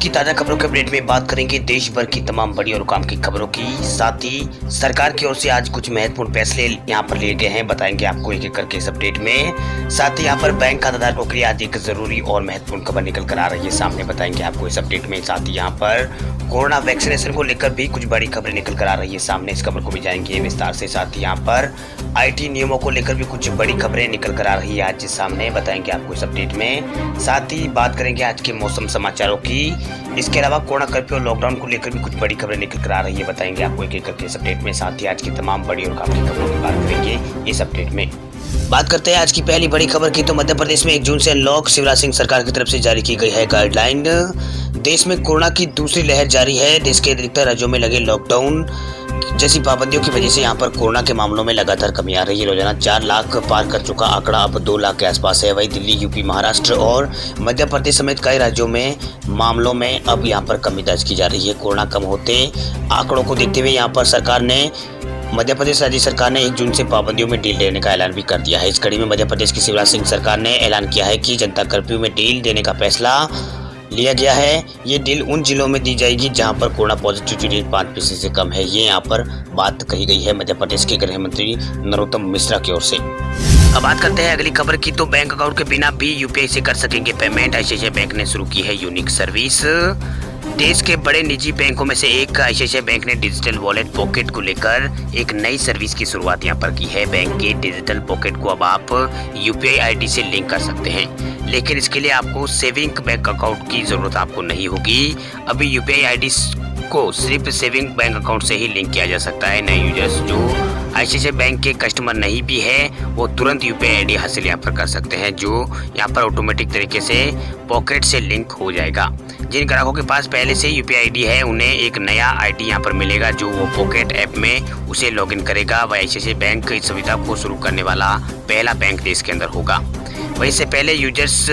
की ताजा खबरों के अपडेट में बात करेंगे देश भर की तमाम बड़ी और काम की खबरों की। साथ ही सरकार की ओर से आज कुछ महत्वपूर्ण फैसले यहां पर लिए गए हैं, बताएंगे आपको एक एक करके इस अपडेट में। साथ ही यहां पर बैंक खाताधारकों के लिए आज एक जरूरी और महत्वपूर्ण खबर निकल कर आ रही है सामने, बताएंगे आपको इस अपडेट में। साथ ही यहाँ पर कोरोना वैक्सीनेशन को लेकर भी कुछ बड़ी खबरें निकल कर आ रही है सामने, इस खबर को भी जाएंगे विस्तार से। साथ ही यहाँ पर IT नियमों को लेकर भी कुछ बड़ी खबरें निकल कर आ रही है आज सामने, बताएंगे आपको इस अपडेट में। साथ ही बात करेंगे आज के मौसम समाचारों की। इसके अलावा कोरोना कर्फ्यू और लॉकडाउन को लेकर भी कुछ बड़ी खबरें निकल कर आ रही है, बताएंगे आपको एक एक करके इस अपडेट में। साथ ही आज की तमाम बड़ी और काम की खबरों की बात करेंगे इस अपडेट में। बात करते हैं आज की पहली बड़ी खबर की, तो मध्य प्रदेश में 1 जून से अनलॉक, शिवराज सिंह सरकार की तरफ से जारी की गई है गाइडलाइन। देश में कोरोना की दूसरी लहर जारी है। देश के अधिकतर राज्यों में लगे लॉकडाउन जैसी पाबंदियों की वजह से यहाँ पर कोरोना के मामलों में लगातार कमी आ रही है। रोजाना 4 लाख पार कर चुका आंकड़ा अब 2 लाख के आसपास है। वहीं दिल्ली, यूपी, महाराष्ट्र और मध्य प्रदेश समेत कई राज्यों में मामलों में अब यहाँ पर कमी दर्ज की जा रही है। कोरोना कम होते आंकड़ों को देखते हुए यहाँ पर मध्य प्रदेश राज्य सरकार ने 1 जून से पाबंदियों में ढील देने का ऐलान भी कर दिया है। इस कड़ी में मध्य प्रदेश की शिवराज सिंह सरकार ने ऐलान किया है कि जनता कर्फ्यू में ढील देने का फैसला लिया गया है। ये ढील उन जिलों में दी जाएगी जहां पर कोरोना पॉजिटिविटी रेट 5% से कम है। ये यहाँ पर बात कही गई है मध्य प्रदेश के गृह मंत्री नरोत्तम मिश्रा की ओर से। अब बात करते हैं अगली खबर की, तो बैंक अकाउंट के बिना भी UPI से कर सकेंगे पेमेंट। ICICI बैंक ने शुरू की है यूनिक सर्विस। देश के बड़े निजी बैंकों में से एक ICICI बैंक ने डिजिटल वॉलेट पॉकेट को लेकर एक नई सर्विस की शुरुआत यहाँ पर की है। बैंक के डिजिटल पॉकेट को अब आप UPI ID से लिंक कर सकते हैं, लेकिन इसके लिए आपको सेविंग बैंक अकाउंट की जरूरत आपको नहीं होगी। अभी UPI ID को सिर्फ सेविंग बैंक अकाउंट से ही लिंक किया जा सकता है। नए यूजर्स जो ICICI बैंक के कस्टमर नहीं भी है वो तुरंत UPI ID हासिल यहाँ पर कर सकते हैं, जो यहाँ पर ऑटोमेटिक तरीके से पॉकेट से लिंक हो जाएगा। जिन ग्राहकों के पास पहले से UPI ID है उन्हें एक नया ID यहाँ पर मिलेगा, जो वो पॉकेट ऐप में उसे लॉगिन करेगा। वह ICICI बैंक इस सुविधा को शुरू करने वाला पहला बैंक देश के अंदर होगा। वहीं से पहले यूजर्स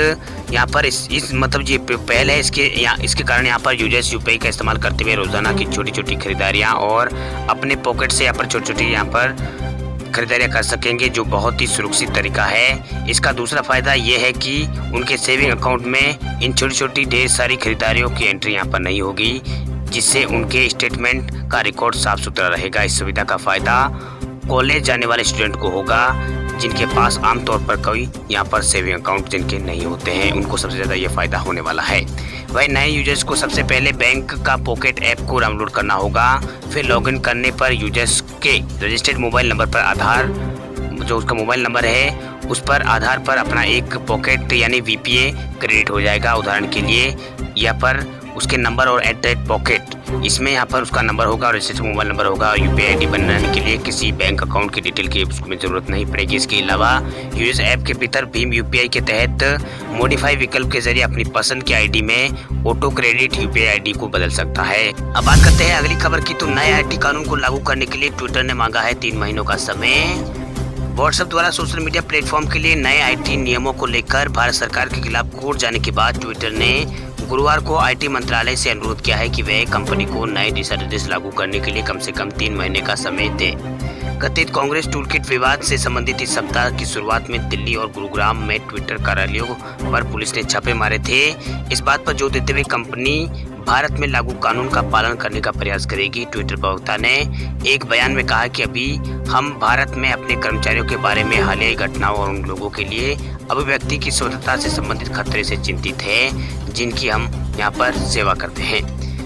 यहाँ पर इस मतलब ये पहले है इसके कारण यहाँ पर यूजर्स UPI का इस्तेमाल करते हुए रोजाना की छोटी छोटी खरीदारियाँ और अपने पॉकेट से यहाँ पर छोटी छोटी यहाँ पर खरीदारियाँ कर सकेंगे, जो बहुत ही सुरक्षित तरीका है। इसका दूसरा फायदा ये है कि उनके सेविंग अकाउंट में इन छोटी छोटी ढेर सारी खरीदारियों की एंट्री यहाँ पर नहीं होगी, जिससे उनके स्टेटमेंट का रिकॉर्ड साफ सुथरा रहेगा। इस सुविधा का फायदा कॉलेज जाने वाले स्टूडेंट को होगा, जिनके पास आमतौर पर कोई यहाँ पर सेविंग अकाउंट जिनके नहीं होते हैं, उनको सबसे ज़्यादा ये फायदा होने वाला है। वही नए यूजर्स को सबसे पहले बैंक का पॉकेट ऐप को डाउनलोड करना होगा। फिर लॉगिन करने पर यूजर्स के रजिस्टर्ड मोबाइल नंबर पर आधार, जो उसका मोबाइल नंबर है उस पर आधार पर अपना एक पॉकेट यानी VPA क्रेडिट हो जाएगा। उदाहरण के लिए यहाँ पर उसके नंबर और @पॉकेट, इसमें यहाँ पर उसका नंबर होगा और रजिस्टर्ड मोबाइल नंबर होगा। और UPI ID बनाने के लिए किसी बैंक अकाउंट की डिटेल की उसमें जरूरत नहीं पड़ेगी। इसके अलावा यूजर्स ऐप के भीतर भीम UPI के तहत मॉडिफाई विकल्प के जरिए अपनी पसंद के ID में ऑटो क्रेडिट UPI ID को बदल सकता है। अब बात करते हैं अगली खबर की, तो नए IT कानून को लागू करने के लिए ट्विटर ने मांगा है 3 महीनों का समय। व्हाट्सएप द्वारा सोशल मीडिया प्लेटफॉर्म के लिए नए IT नियमों को लेकर भारत सरकार के खिलाफ कोर्ट जाने के बाद ट्विटर ने गुरुवार को IT मंत्रालय से अनुरोध किया है कि वह कंपनी को नए दिशा निर्देश लागू करने के लिए कम से कम 3 महीने का समय दे। कथित कांग्रेस टूलकिट विवाद से संबंधित इस सप्ताह की शुरुआत में दिल्ली और गुरुग्राम में ट्विटर कार्यालयों पर पुलिस ने छापे मारे थे। इस बात पर जोर देते हुए कंपनी भारत में लागू कानून का पालन करने का प्रयास करेगी। ट्विटर प्रवक्ता ने एक बयान में कहा कि अभी हम भारत में अपने कर्मचारियों के बारे में हालिया घटनाओं और उन लोगों के लिए अभिव्यक्ति की स्वतंत्रता से संबंधित खतरे से चिंतित हैं, जिनकी हम यहाँ पर सेवा करते हैं।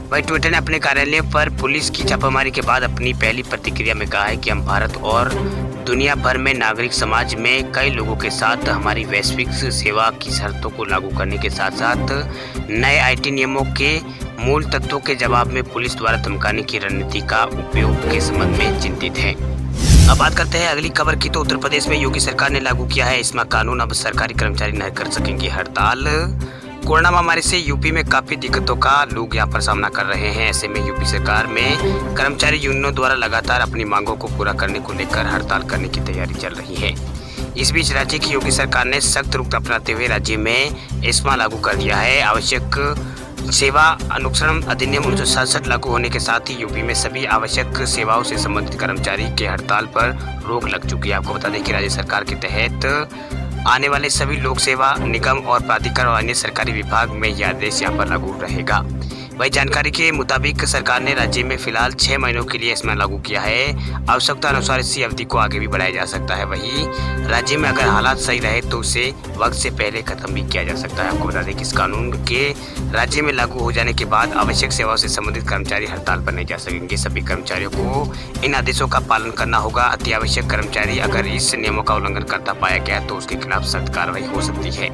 वहीं ट्विटर ने अपने कार्यालय पर पुलिस की छापामारी के बाद अपनी पहली प्रतिक्रिया में कहा है कि हम भारत और दुनिया भर में नागरिक समाज में कई लोगों के साथ हमारी वैश्विक सेवा की शर्तों को लागू करने के साथ साथ नए IT नियमों के मूल तत्वों के जवाब में पुलिस द्वारा धमकाने की रणनीति का उपयोग के संबंध में चिंतित हैं। अब बात करते हैं अगली खबर की, तो उत्तर प्रदेश में योगी सरकार ने लागू किया है एस्मा कानून। अब सरकारी कर्मचारी नहीं कर सकेंगे हड़ताल। कोरोना महामारी से यूपी में काफी दिक्कतों का लोग यहाँ पर सामना कर रहे हैं। ऐसे में यूपी सरकार में कर्मचारी यूनियनों द्वारा लगातार अपनी मांगों को पूरा करने को लेकर हड़ताल करने की तैयारी चल रही है। इस बीच राज्य की योगी सरकार ने सख्त रुख अपनाते हुए राज्य में एस्मा लागू कर दिया है। आवश्यक सेवा अनुश्रम अधिनियम 1967 लागू होने के साथ ही यूपी में सभी आवश्यक सेवाओं से संबंधित कर्मचारी के हड़ताल पर रोक लग चुकी है। आपको बता दें कि राज्य सरकार के तहत आने वाले सभी लोक सेवा निगम और प्राधिकार और अन्य सरकारी विभाग में यह आदेश यहाँ पर लागू रहेगा। वही जानकारी के मुताबिक सरकार ने राज्य में फिलहाल 6 महीनों के लिए इसमें लागू किया है। आवश्यकता अनुसार इसी अवधि को आगे भी बढ़ाया जा सकता है। वही राज्य में अगर हालात सही रहे तो उसे वक्त से पहले खत्म भी किया जा सकता है। आपको बता दें कि इस कानून के राज्य में लागू हो जाने के बाद आवश्यक सेवाओं से संबंधित कर्मचारी हड़ताल पर नहीं जा सकेंगे। सभी कर्मचारियों को इन आदेशों का पालन करना होगा। अति आवश्यक कर्मचारी अगर इस नियमों का उल्लंघन करता पाया गया तो उसके खिलाफ सख्त कार्रवाई हो सकती है।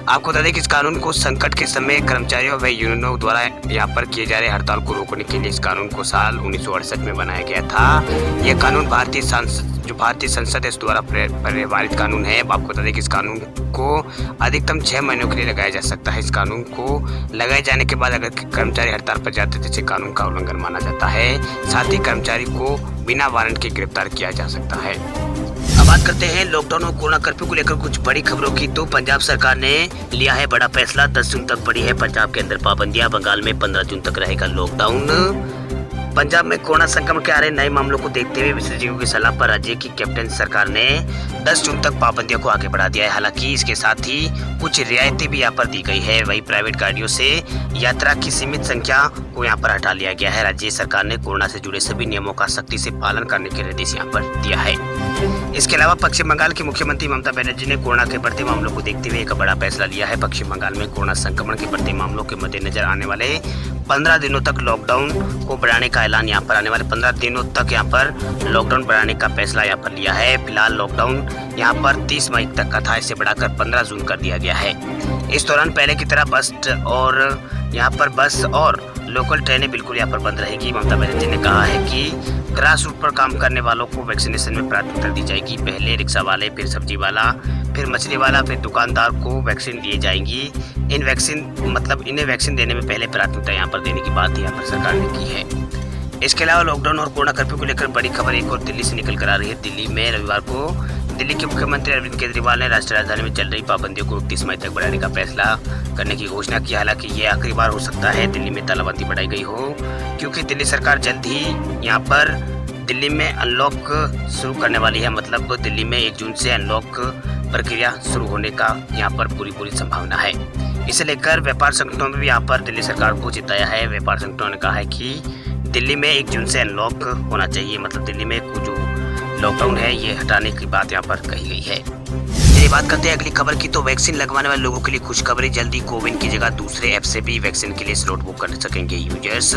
आपको बता दें कि इस कानून को संकट के समय कर्मचारियों व यूनियनों द्वारा यहाँ पर किए जा रहे हड़ताल को रोकने के लिए इस कानून को साल 1968 में बनाया गया था। यह कानून भारतीय संसद द्वारा पारित कानून है। आपको बता दें कि इस कानून को अधिकतम 6 महीनों के लिए लगाया जा सकता है। इस कानून को लगाए जाने के बाद अगर कर्मचारी हड़ताल पर जाते हैं तो इसे कानून का उल्लंघन माना जाता है। साथ ही कर्मचारी को बिना वारंट के गिरफ्तार किया जा सकता है। अब बात करते हैं लॉकडाउन और कोरोना कर्फ्यू को लेकर कुछ बड़ी खबरों की। तो पंजाब सरकार ने लिया है बड़ा फैसला। 10 जून तक बढ़ी है पंजाब के अंदर पाबंदियां। बंगाल में 15 जून तक रहेगा लॉकडाउन। पंजाब में कोरोना संक्रमण के आ रहे नए मामलों को देखते हुए विशेषज्ञों की सलाह पर राज्य की कैप्टन सरकार ने 10 जून तक पाबंदियों को आगे बढ़ा दिया है। हालांकि इसके साथ ही कुछ रियायतें भी यहाँ पर दी गई है। वही प्राइवेट गाड़ियों से यात्रा की सीमित संख्या को यहाँ पर हटा लिया गया है। राज्य सरकार ने कोरोना से जुड़े सभी नियमों का सख्ती से पालन करने के निर्देश यहाँ पर दिया है। इसके अलावा पश्चिम बंगाल की मुख्यमंत्री ममता बनर्जी ने कोरोना के बढ़ते मामलों को देखते हुए एक बड़ा फैसला लिया है। पश्चिम बंगाल में कोरोना संक्रमण के बढ़ते मामलों के मद्देनजर आने वाले 15 दिनों तक लॉकडाउन को बढ़ाने का ऐलान यहाँ पर आने वाले 15 दिनों तक यहाँ पर लॉकडाउन बढ़ाने का फैसला यहाँ पर लिया है। फिलहाल लॉकडाउन यहाँ पर 30 मई तक का था, इसे बढ़ाकर 15 जून कर दिया गया है। इस दौरान पहले की तरह बस और लोकल ट्रेनें बिल्कुल यहाँ पर बंद रहेगी। ममता बनर्जी ने कहा है कि ग्रास रूट पर काम करने वालों को वैक्सीनेशन में प्राथमिकता दी जाएगी। पहले रिक्शा वाले, फिर सब्जी वाला, फिर मछली वाला, फिर दुकानदार को वैक्सीन दी जाएंगी। इन्हें वैक्सीन देने में पहले प्राथमिकता यहाँ पर देने की बात यहाँ पर सरकार ने की है। इसके अलावा लॉकडाउन और कोरोना कर्फ्यू को लेकर बड़ी खबर एक और दिल्ली से निकल कर आ रही है। दिल्ली में रविवार को दिल्ली के मुख्यमंत्री अरविंद केजरीवाल ने राष्ट्रीय राजधानी में चल रही पाबंदियों को 31 मई तक बढ़ाने का फैसला करने की घोषणा की। हालांकि ये आखिरी बार हो सकता है दिल्ली में तालाबंदी बढ़ाई गई हो, क्योंकि दिल्ली सरकार जल्द ही यहाँ पर दिल्ली में अनलॉक शुरू करने वाली है। मतलब दिल्ली में 1 जून से अनलॉक प्रक्रिया शुरू होने का यहाँ पर पूरी संभावना है। इसे लेकर व्यापार संगठनों में भी यहाँ पर दिल्ली सरकार को चिताया है। व्यापार संगठनों ने कहा है कि दिल्ली में 1 जून से अनलॉक होना चाहिए। मतलब दिल्ली में जो लॉकडाउन है ये हटाने की बात यहाँ पर कही गई है। चलिए बात करते हैं अगली खबर की। तो वैक्सीन लगवाने वाले लोगों के लिए खुशखबरी, जल्दी कोविन की जगह दूसरे ऐप से भी वैक्सीन के लिए स्लॉट बुक कर सकेंगे यूजर्स।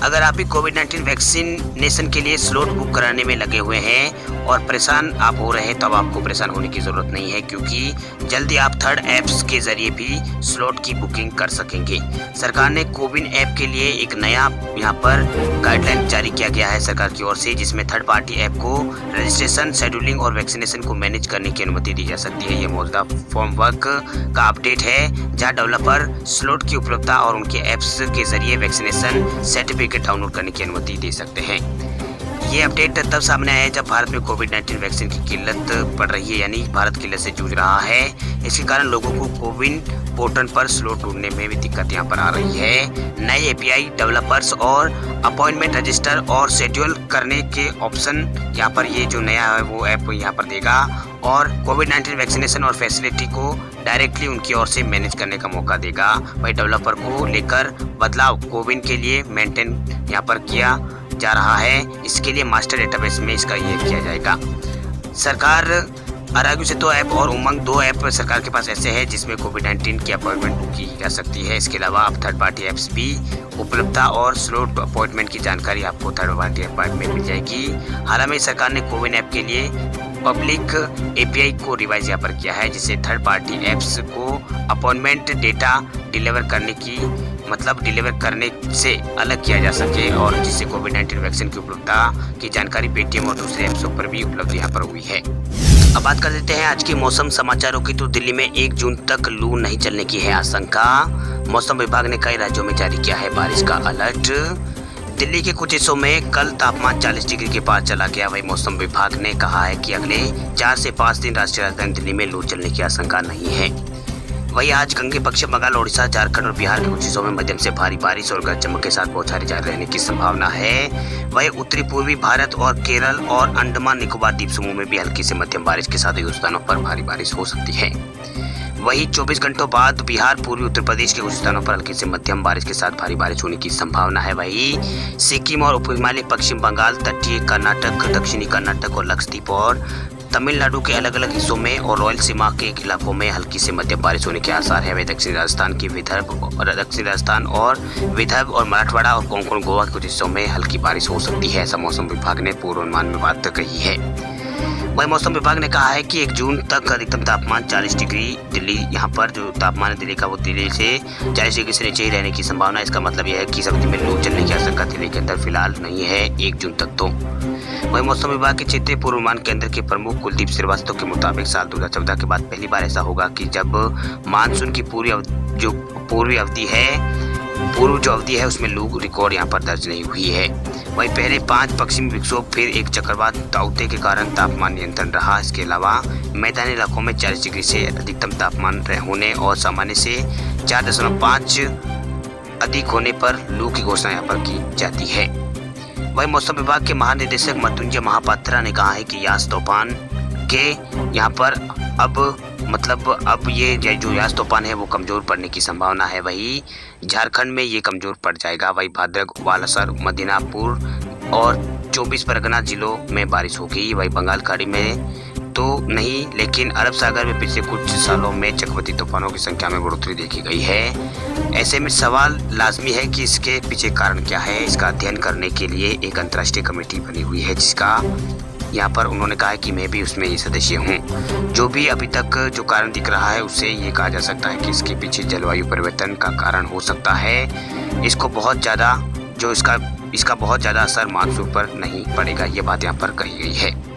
अगर आप भी कोविड-19 वैक्सीनेशन के लिए स्लॉट बुक कराने में लगे हुए हैं और परेशान आप हो रहे हैं, तो अब आपको परेशान होने की जरूरत नहीं है, क्योंकि जल्दी आप थर्ड ऐप्स के जरिए भी स्लॉट की बुकिंग कर सकेंगे। सरकार ने कोविन ऐप के लिए एक नया यहाँ पर गाइडलाइन जारी किया गया है सरकार की ओर से, जिसमें थर्ड पार्टी ऐप को रजिस्ट्रेशन, शेड्यूलिंग और वैक्सीनेशन को मैनेज करने की अनुमति दी जा सकती है। ये मौजूदा फॉर्मवर्क का अपडेट है, जहां डेवलपर स्लॉट की उपलब्धता और उनके ऐप्स के जरिए वैक्सीनेशन सर्टिफिकेट डाउनलोड करने की अनुमति दे सकते हैं। ये अपडेट तब सामने आया है जब भारत में कोविड-19 वैक्सीन की किल्लत पड़ रही है, यानी भारत किल्लत से जूझ रहा है। इसके कारण लोगों को कोविन पोर्टल पर स्लॉट ढूंढने में भी दिक्कत यहाँ पर आ रही है। नए एपीआई डेवलपर्स और अपॉइंटमेंट रजिस्टर और शेड्यूल करने के ऑप्शन यहाँ पर ये जो नया है वो ऐप यहाँ पर देगा, और कोविड-19 वैक्सीनेशन और फैसिलिटी को डायरेक्टली उनकी ओर से मैनेज करने का मौका देगा। वही डेवलपर को लेकर बदलाव कोविन के लिए मेंटेन यहाँ पर किया जा रहा है। इसके लिए मास्टर डेटाबेस में इसका ये किया जाएगा। सरकार आरोग्य सेतु ऐप और उमंग 2 ऐप सरकार के पास ऐसे हैं जिसमें कोविड-19 की अपॉइंटमेंट बुक की जा सकती है। इसके अलावा अब थर्ड पार्टी ऐप्स भी उपलब्धता और स्लॉट अपॉइंटमेंट की जानकारी आपको थर्ड पार्टी ऐप में मिल जाएगी। हाल में सरकार ने कोविन ऐप के लिए पब्लिक एपीआई को रिवाइज यहाँ पर किया है, जिससे थर्ड पार्टी ऐप्स को अपॉइंटमेंट डेटा डिलीवर करने से अलग किया जा सके, और जिससे कोविड-19 वैक्सीन की उपलब्धता की जानकारी पेटीएम और दूसरे ऐप्स पर भी उपलब्ध यहाँ पर हुई है। अब बात कर देते हैं आज के मौसम समाचारों की। तो दिल्ली में 1 जून तक लू नहीं चलने की है आशंका। मौसम विभाग ने कई राज्यों में जारी किया है बारिश का अलर्ट। दिल्ली के कुछ हिस्सों में कल तापमान 40 डिग्री के पार चला गया। वही मौसम विभाग ने कहा है कि अगले 4 से 5 दिन राष्ट्रीय राजधानी दिल्ली में लू चलने की आशंका नहीं है। वही आज गंगे पश्चिम बंगाल, ओडिशा, झारखंड और बिहार के कुछ हिस्सों में मध्यम से भारी बारिश और गरज चमक के साथ बौछारें जारी रहने की संभावना है। वही उत्तरी पूर्वी भारत और केरल और अंडमान निकोबार द्वीप समूह में भी हल्की से मध्यम बारिश के साथ ही स्थानों पर भारी बारिश हो सकती है। वहीं 24 घंटों बाद बिहार, पूर्वी उत्तर प्रदेश के कुछ स्थानों पर हल्की से मध्यम बारिश के साथ भारी बारिश होने की संभावना है। वहीं सिक्किम और उप हिमालय, पश्चिम बंगाल, तटीय कर्नाटक, दक्षिणी कर्नाटक और लक्षद्वीप और तमिलनाडु के अलग अलग हिस्सों में और रॉयल सीमा के इलाकों में हल्की से मध्यम बारिश होने के आसार है। वहीं दक्षिणी राजस्थान और विदर्भ और मराठवाड़ा और कोंकण गोवा के कुछ हिस्सों में हल्की बारिश हो सकती है, ऐसा मौसम विभाग ने पूर्वानुमान में बात कही है। वहीं मौसम विभाग ने कहा है कि 1 जून तक अधिकतम तापमान 40 डिग्री दिल्ली, यहाँ पर जो तापमान है दिल्ली का वो दिल्ली से 40 डिग्री से नीचे ही रहने की संभावना है। इसका मतलब यह है कि इस अवधि में लू चलने की आशंका दिल्ली के अंदर फिलहाल नहीं है 1 जून तक तो। वहीं मौसम विभाग के क्षेत्रीय पूर्वानुमान केंद्र के प्रमुख कुलदीप श्रीवास्तव के मुताबिक साल 2014 के बाद पहली बार ऐसा होगा कि जब मानसून की पूर्व जो अवधि है उसमें लू रिकॉर्ड यहाँ पर दर्ज नहीं हुई है। वहीं पहले 5 पश्चिमी विक्षोभ फिर एक चक्रवात ताउते के कारण तापमान नियंत्रण रहा। इसके अलावा मैदानी इलाकों में 40 डिग्री से अधिकतम तापमान होने और सामान्य से 4.5 अधिक होने पर लू की घोषणा यहाँ पर की जाती है। वहीं मौसम विभाग के महानिदेशक मृत्युंजय महापात्रा ने कहा है कि यास तूफान के यहाँ पर अब ये जो यास तूफान है वो कमजोर पड़ने की संभावना है। वहीं झारखंड में ये कमजोर पड़ जाएगा। वहीं भाद्रक, बालासर, मदीनापुर और 24 परगना जिलों में बारिश होगी। वहीं बंगाल खाड़ी में तो नहीं, लेकिन अरब सागर में पिछले कुछ सालों में चक्रवाती तूफानों की संख्या में बढ़ोतरी देखी गई है। ऐसे में सवाल लाजमी है कि इसके पीछे कारण क्या है। इसका अध्ययन करने के लिए एक अंतर्राष्ट्रीय कमेटी बनी हुई है, जिसका यहाँ पर उन्होंने कहा है कि मैं भी उसमें ये सदस्य हूँ। जो भी अभी तक जो कारण दिख रहा है उससे ये कहा जा सकता है कि इसके पीछे जलवायु परिवर्तन का कारण हो सकता है। इसका बहुत ज़्यादा असर मानसून पर नहीं पड़ेगा, ये बात यहाँ पर कही गई है।